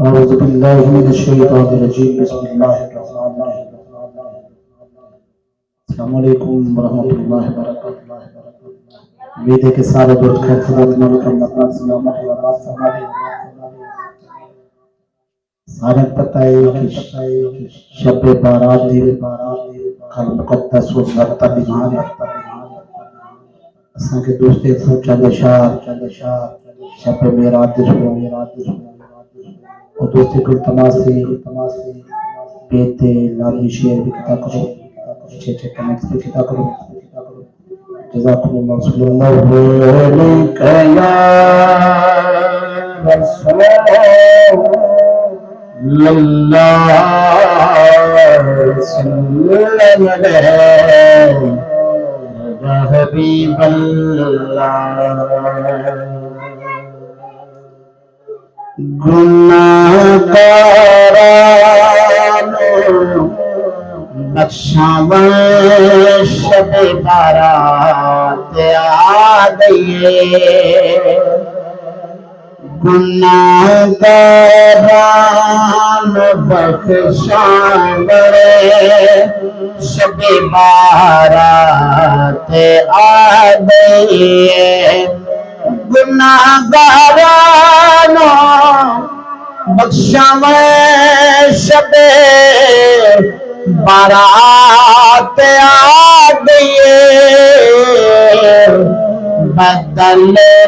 أعوذ بالله من الشيطان الرجيم بسم الله الرحمن الرحيم अस्सलाम वालेकुम वरहमतुल्लाहि वबरकातुहू। उम्मीद है कि सारे दोस्त खैर खैरियत में होंगे। अल्लाह पाक सलामत व आबाद फरमाए। सारे पता है कि शब बारात कल मुक़द्दस व बरतर ईमान है। असां के दोस्त चंद शाह शब मेराज और दोस्ती कुल तमाशे बेते लाली शेर भी किता करो अच्छे अच्छे कमेंट्स भी किता करो। जज़ाकुमुल्लाह सल्लल्लाहु अलैहि या रसूल सल्लल्लाहु अलैहि या हबीबल्लाह। गुनाहगारानो बख्शावन शब बारात आ गई। गुनाहगारानो बख्शावन शब बारात आ गई। गुनाहगारानो बख्शावे शबे बारात आ गई। बदल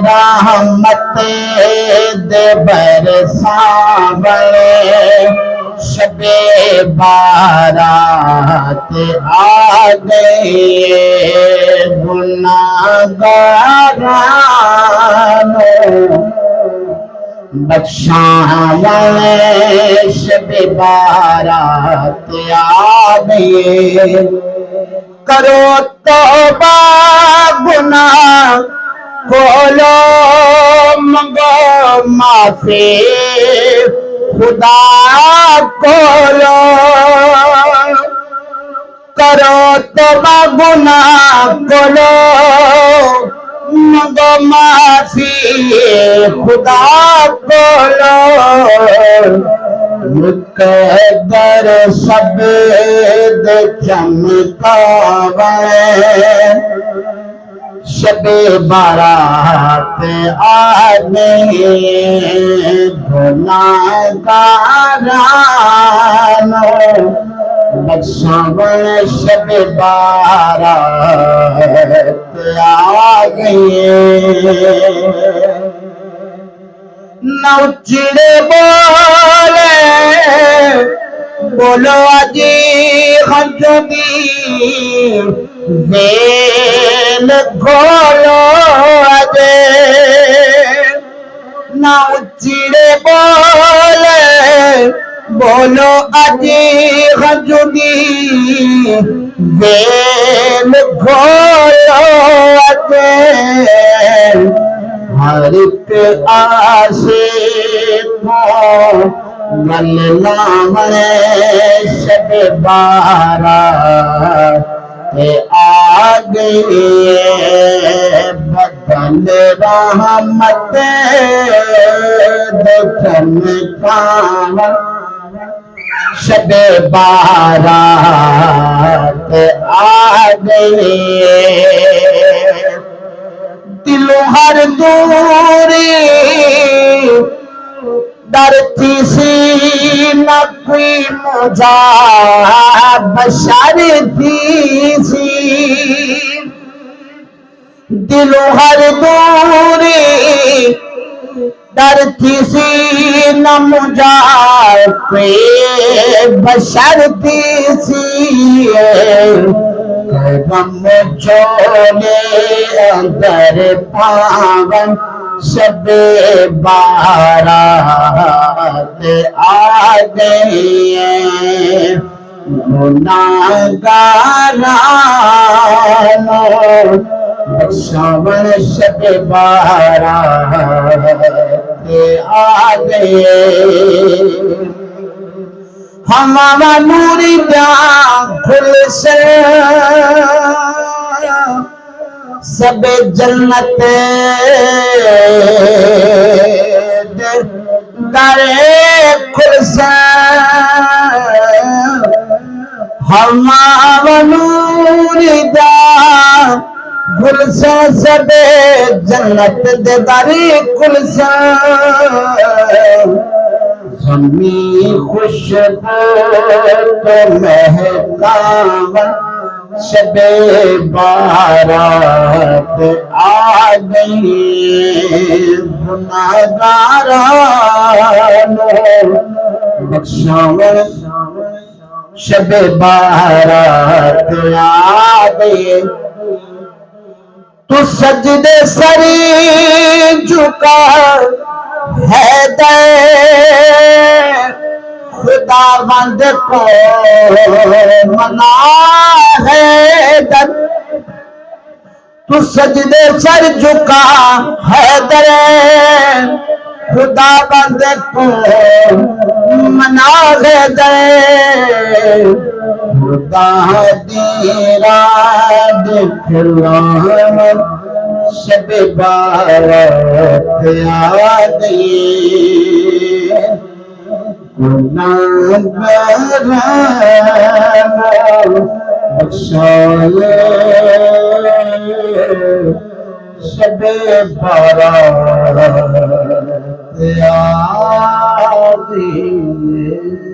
रहमत दे बरसावे शबे बारात आ गई। गुनाहगारानो बख्शावे शब बारात आ गई। करो तौबा गुनाह खोलो मंगो माफी खुदा खोलो। करो तौबा गुनाह खोलो मंगो माफी खुदा बोलो। मुकद्दर सब दे चमकावे शबे बारात आ गई। गुनाहगारानो बख्शावन शब बारात आ गई। नौचिड़े बोले बोलो अजी हजदी वेल खोलो अजे। नौचिड़े बोले बोलो अजी हजदी वेल खोलो अजे। हर एक आशिक को गल लावे शब बारात आ गई। बदल रहमत देखन पावा शब बारात आ गई। दिलों हर दूरी डरती सी न कोई मुझा बशर थी सी। दिलों हर दूरी डरती सी न मुझा कोई बशर थी सी। गम चोले अंदर पावन शब बारात आ गई। गुनाहगारानो बख्शावन शब बारात आ गई। हमारा नूरी खुल से सब जन्नत दरे खुलसा हवा वनूरिदा गुलसा सबे जन्नत दे दरे खुलसा जमी खुशबू तो महकावन शबे बारात आ गई गुनाहगारानो बख्शावन शबे बारात आ गई तू सजदे सरी झुका है दे खुदावंद को मना है दर तू सजदे सर झुका है दरे खुदावंद को मना है दरे खुदा दीरा दिखला शब बारात आ गई गुनाहगारानो बख्शाए शब बारात आ गई।